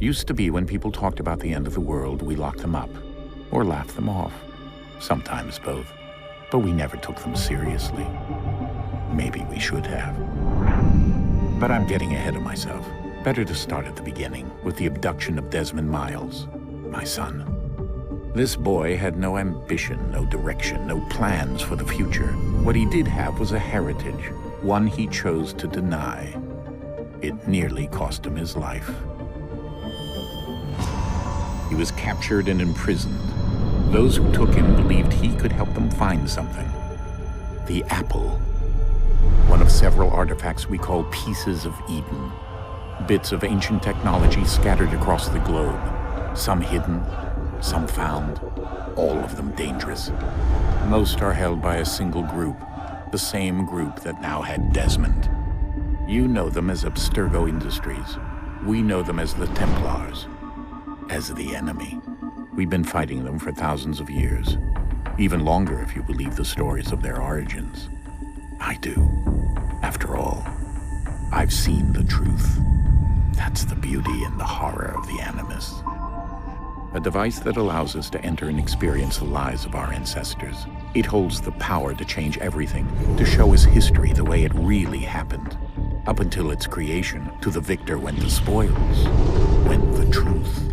Used to be when people talked about the end of the world, we locked them up, or laughed them off. Sometimes both. But we never took them seriously. Maybe we should have. But I'm getting ahead of myself. Better to start at the beginning, with the abduction of Desmond Miles, my son. This boy had no ambition, no direction, no plans for the future. What he did have was a heritage, one he chose to deny. It nearly cost him his life. He was captured and imprisoned. Those who took him believed he could help them find something. The apple. One of several artifacts we call Pieces of Eden. Bits of ancient technology scattered across the globe. Some hidden, some found, all of them dangerous. Most are held by a single group, the same group that now had Desmond. You know them as Abstergo Industries. We know them as the Templars, as the enemy. We've been fighting them for thousands of years, even longer if you believe the stories of their origins. I do. After all, I've seen the truth. That's the beauty and the horror of the Animus. A device that allows us to enter and experience the lives of our ancestors. It holds the power to change everything, to show us history the way it really happened. Up until its creation, to the victor went the spoils, went the truth.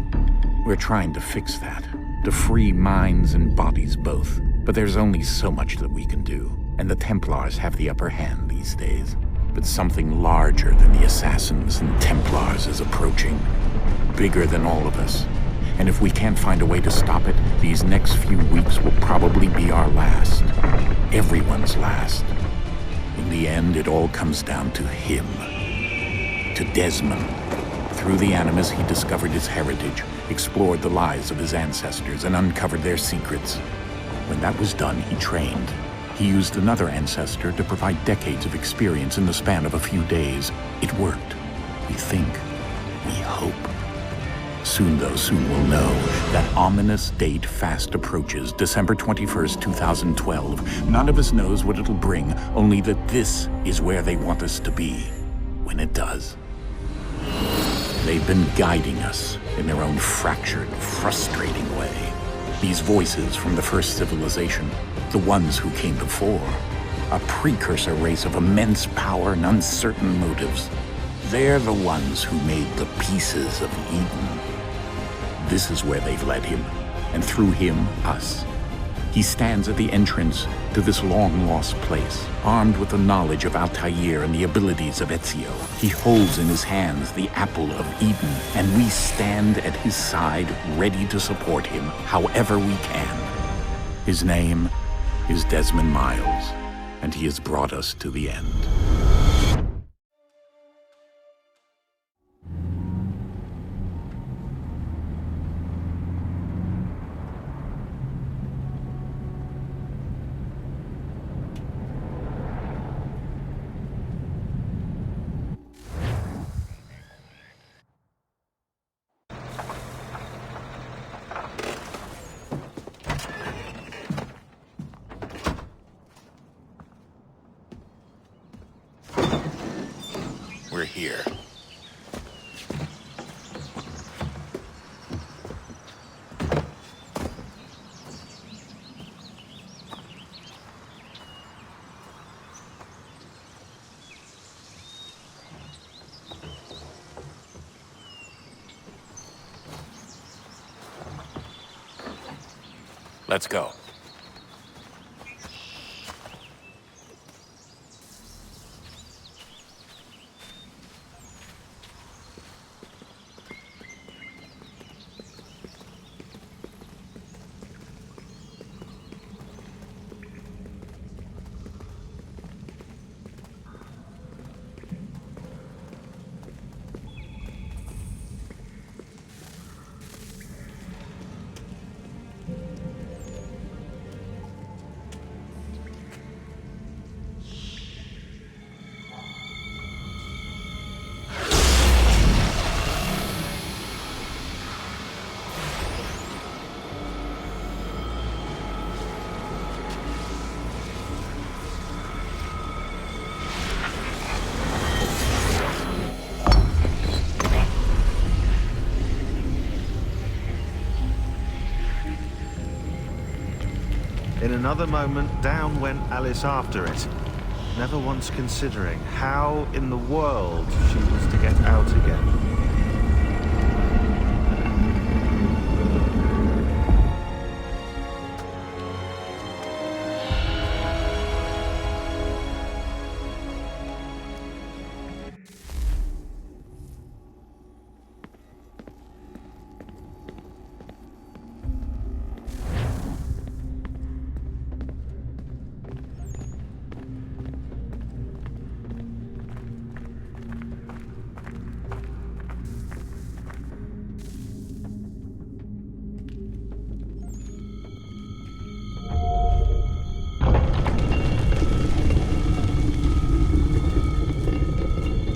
We're trying to fix that, to free minds and bodies both. But there's only so much that we can do, and the Templars have the upper hand these days. But something larger than the Assassins and Templars is approaching, bigger than all of us. And if we can't find a way to stop it, these next few weeks will probably be our last. Everyone's last. In the end, it all comes down to him. To Desmond. Through the Animus, he discovered his heritage, explored the lives of his ancestors, and uncovered their secrets. When that was done, he trained. He used another ancestor to provide decades of experience in the span of a few days. It worked. We think. We hope. Soon, though, soon we'll know. That ominous date fast approaches, December 21st, 2012. None of us knows what it'll bring, only that this is where they want us to be, when it does. They've been guiding us in their own fractured, frustrating way. These voices from the first civilization, the ones who came before, a precursor race of immense power and uncertain motives. They're the ones who made the Pieces of Eden. This is where they've led him, and through him, us. He stands at the entrance to this long-lost place, armed with the knowledge of Altair and the abilities of Ezio. He holds in his hands the Apple of Eden, and we stand at his side, ready to support him however we can. His name is Desmond Miles, and he has brought us to the end. We're here. Let's go. In another moment, down went Alice after it, never once considering how in the world she was to get out again.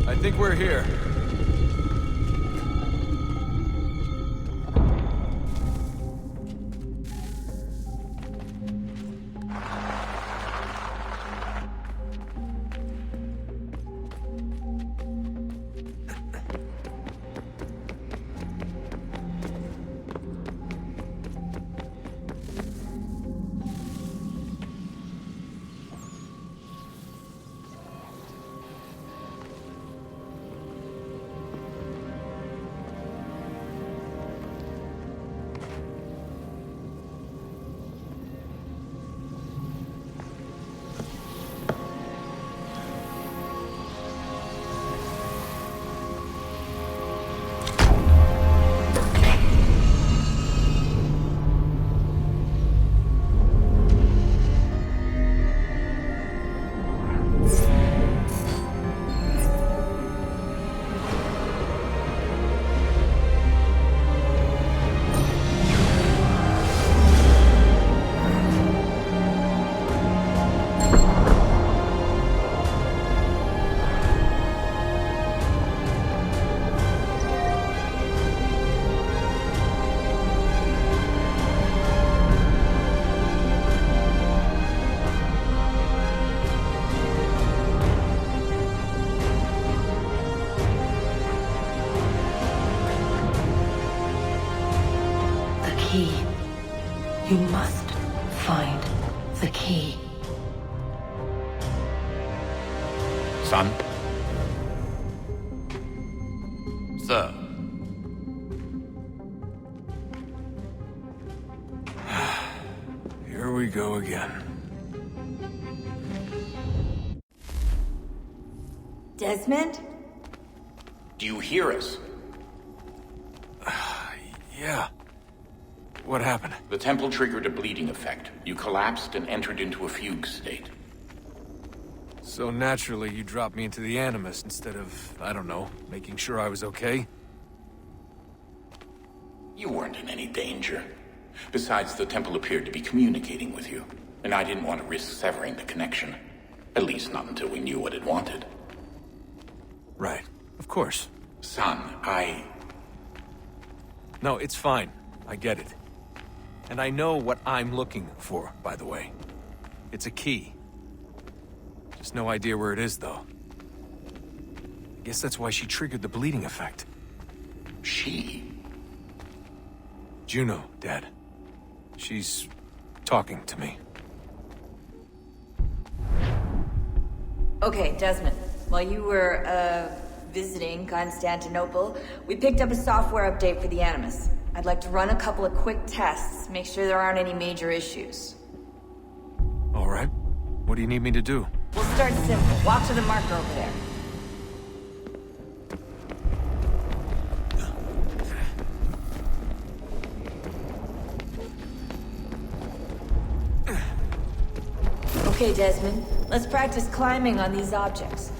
I think we're here. Key. You must find the key. Son? Sir. Here we go again. Desmond? Do you hear us? Yeah. What happened? The temple triggered a bleeding effect. You collapsed and entered into a fugue state. So naturally, you dropped me into the Animus instead of, I don't know, making sure I was okay? You weren't in any danger. Besides, the temple appeared to be communicating with you, and I didn't want to risk severing the connection. At least not until we knew what it wanted. Right. Of course. Son, No, it's fine. I get it. And I know what I'm looking for, by the way. It's a key. Just no idea where it is, though. I guess that's why she triggered the bleeding effect. She? Juno, Dad. She's talking to me. Okay, Desmond. While you were, visiting Constantinople, we picked up a software update for the Animus. I'd like to run a couple of quick tests, make sure there aren't any major issues. All right. What do you need me to do? We'll start simple. Walk to the marker over there. Okay, Desmond. Let's practice climbing on these objects.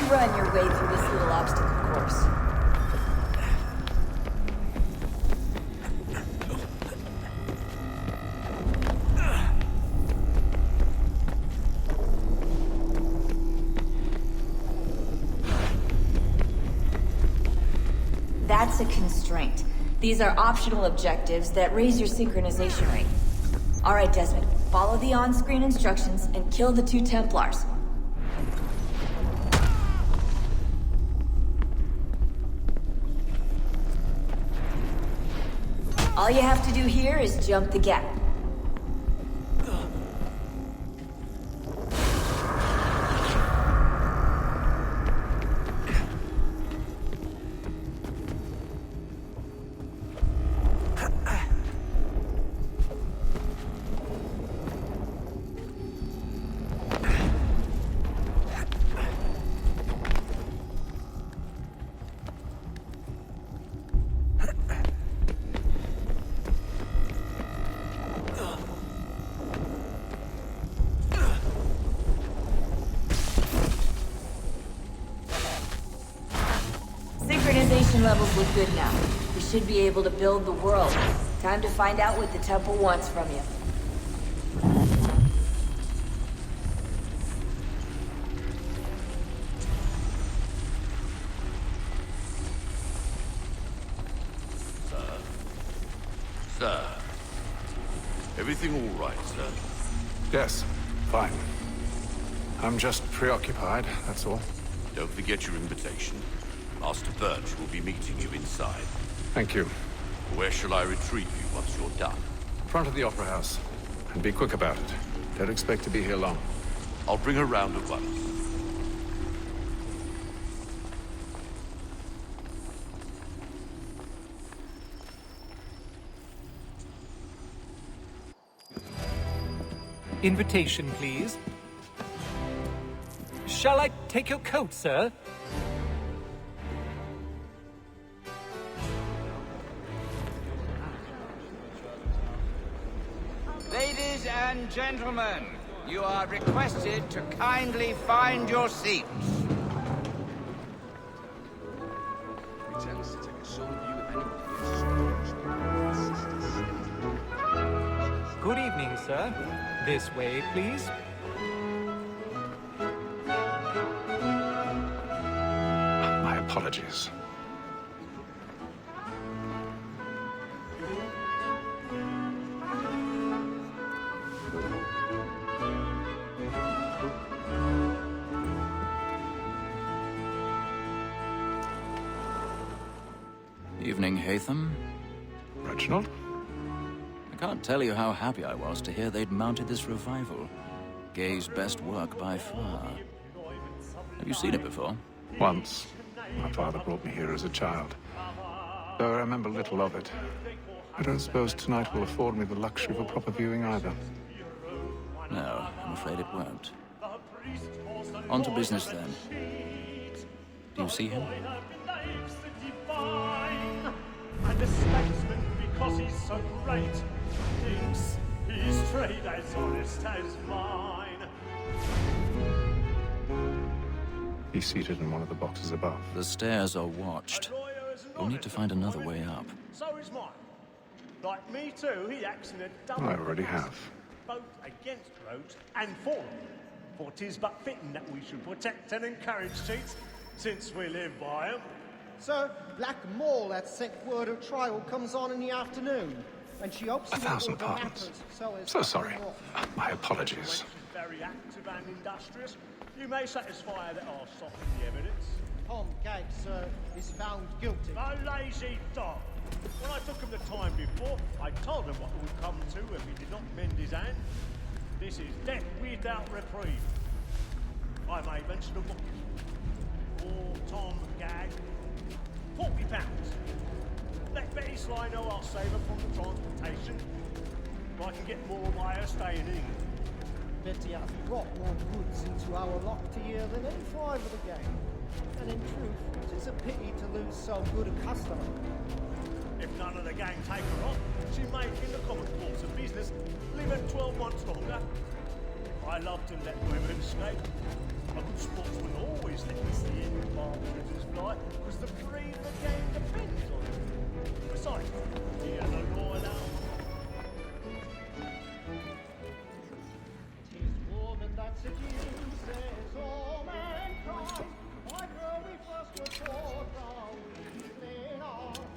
Run your way through this little obstacle course. That's a constraint. These are optional objectives that raise your synchronization rate. Alright, Desmond. Follow the on-screen instructions and kill the 2 Templars. All you have to do here is jump the gap. Synchronization levels look good now. We should be able to build the world. Time to find out what the temple wants from you. Sir. Everything all right, sir? Yes, fine. I'm just preoccupied, that's all. Don't forget your invitation. Master Birch will be meeting you inside. Thank you. Where shall I retrieve you once you're done? Front of the Opera House. And be quick about it. Don't expect to be here long. I'll bring her round at once. Invitation, please. Shall I take your coat, sir? Ladies and gentlemen, you are requested to kindly find your seats. Good evening, sir. This way, please. My apologies. Evening, Haytham. Reginald? I can't tell you how happy I was to hear they'd mounted this revival. Gay's best work by far. Have you seen it before? Once. My father brought me here as a child. Though I remember little of it. I don't suppose tonight will afford me the luxury of a proper viewing either. No, I'm afraid it won't. On to business then. Do you see him? And a statesman because he's so great. Thinks his trade as honest as mine. He's seated in one of the boxes above. The stairs are watched. You'll need to find another way up. So is mine. Like me too, he acts in a double. I already have. Both against roads and for them. For 'tis but fitting that we should protect and encourage cheats, since we live by 'em. Sir, Black Mole had sent word her trial comes on in the afternoon, and she hopes you will 1,000 order pardons. matters so as So to sorry. bring off. My apologies. When she's very active and industrious, you may satisfy her that I'll soften the evidence. Tom Gag, sir, is found guilty. A lazy dog. When I took him the time before, I told him what it would come to if he did not mend his hand. This is death without reprieve. I may mention a book. Poor Tom Gag. £40. Let Betty Sly know I'll save her from the transportation. I can get more by her staying in England. Betty has brought more goods into our lock tier than any five of the gang. And in truth, it is a pity to lose so good a customer. If none of the gang take her on, she may, in the common course of business, live at 12 months longer. I love to let women escape. A good sportsman always let me see it in partridges fly, because the breed of the game depends on it. Besides, he has a law now. Tis woman that seduces all mankind. Why grow we first were taught how we live on.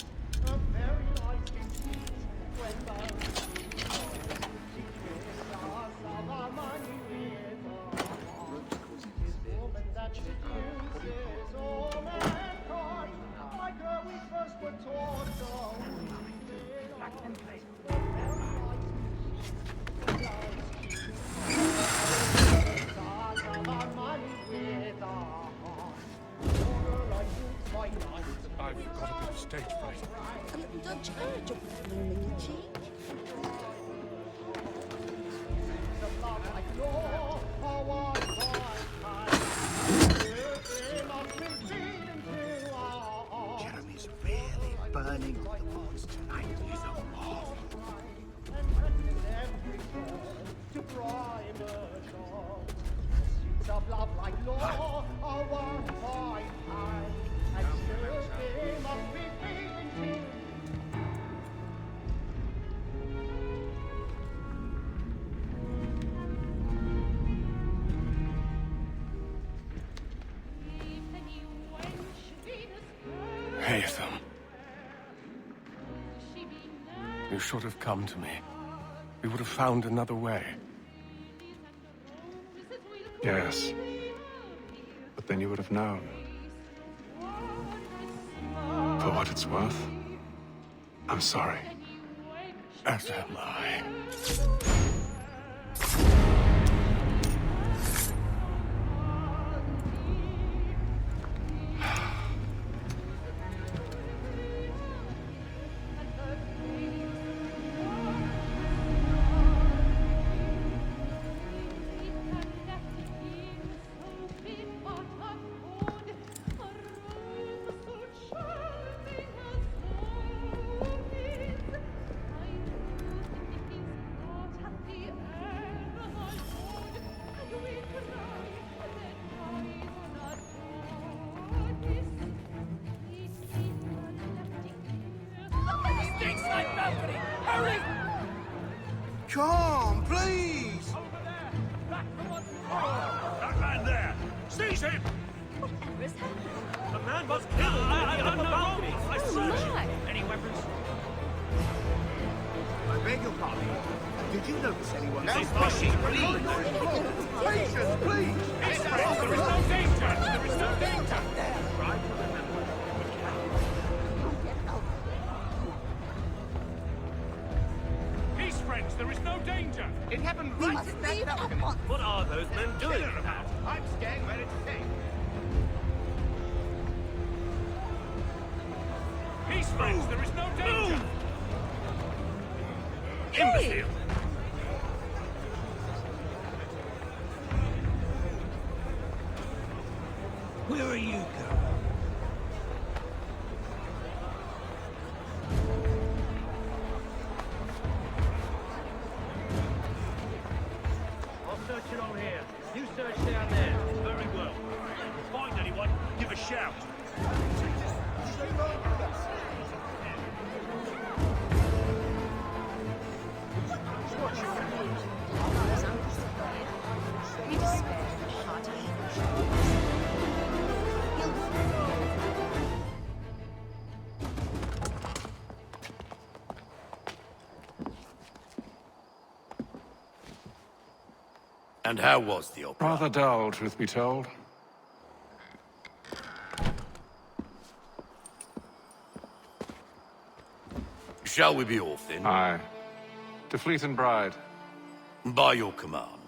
I've got a bit of stage fright. A little Dutch urge up the blooming your cheek. Jeremy's really burning up the boards tonight. He's a marvel. To prime a shot. Pursuits of love like law are one by hand. And still must be feeling too. Haytham. You should have come to me. We would have found another way. Yes. But then you would have known. For what it's worth, I'm sorry. As am I. Come, please! That man there! Seize him! Whatever has happened? The man was killed! On the balcony! I searched him! Any weapons? I beg your pardon. Did you notice anyone else? Please! Patience, please! There is no danger! There is no danger! Peace, friends! There is no danger! It happened right at that balcony. What are those men doing about? I'm staying where it's safe. Peace, friends! There is no danger! Hey! Imbecile! Where are you going? I'll search along here. You search down there. Very well. If you find anyone, give a shout. And how was the opera? Rather dull, truth be told. Shall we be off then? Aye. To Fleet and Bride. By your command.